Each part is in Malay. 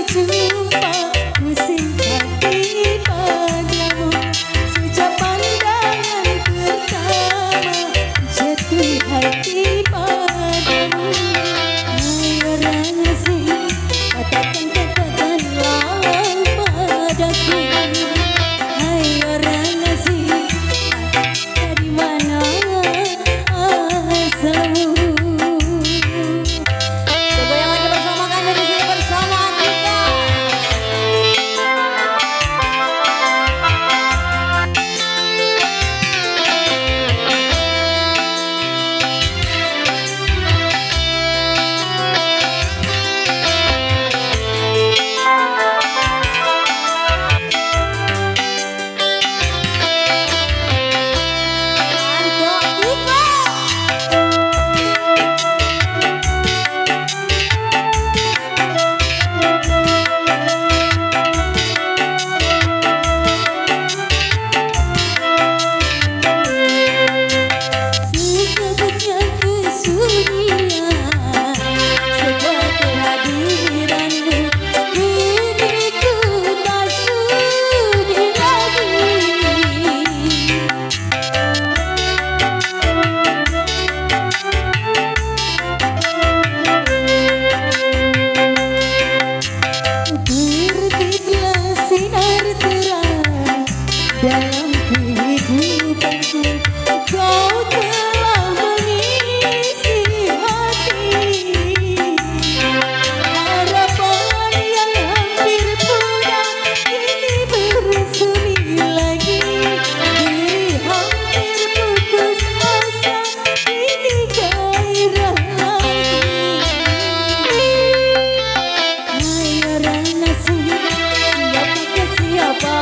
berjumpa, ku simpati padamu. Sejak pandangan pertama, jatuh hati padamu. Hai orang asing, katakanlah padaku. Hai orang asing, dari mana asalmu? Coba yang lagi bersama kami di sini bersama kita. Dalam kehidupanku, kau telah mengisi hati. Harapan yang hampir punah kini bersemi lagi. Diri hampir putus asa, kini gairah lagi. Hai orang asing, siapakah siapa?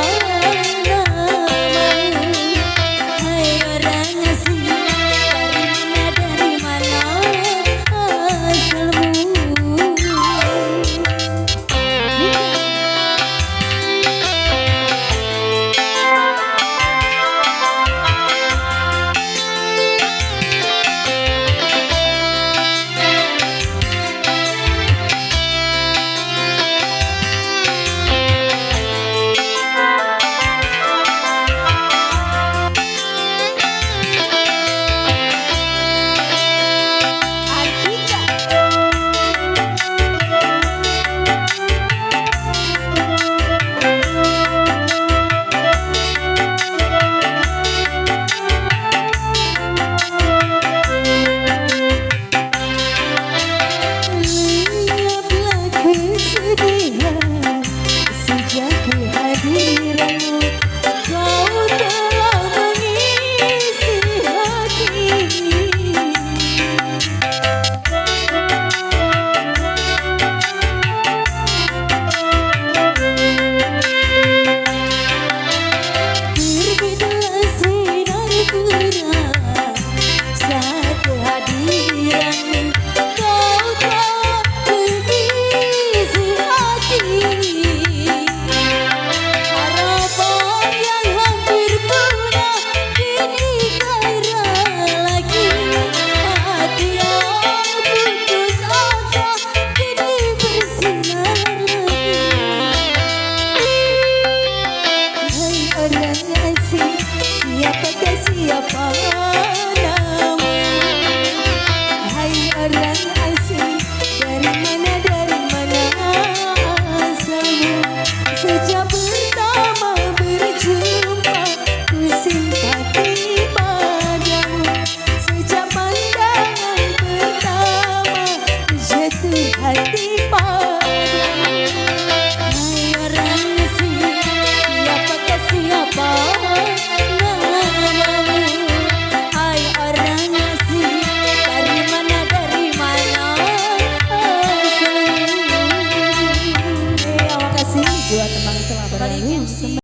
Siapakah siapa namamu? Hai orang asing, dari mana asalmu? Sejak pertama berjumpa, ku simpati padamu. Sejak pandangan pertama, jatuh hati padamu. Hai orang asing, siapakah siapa? Buat teman selama berlalu.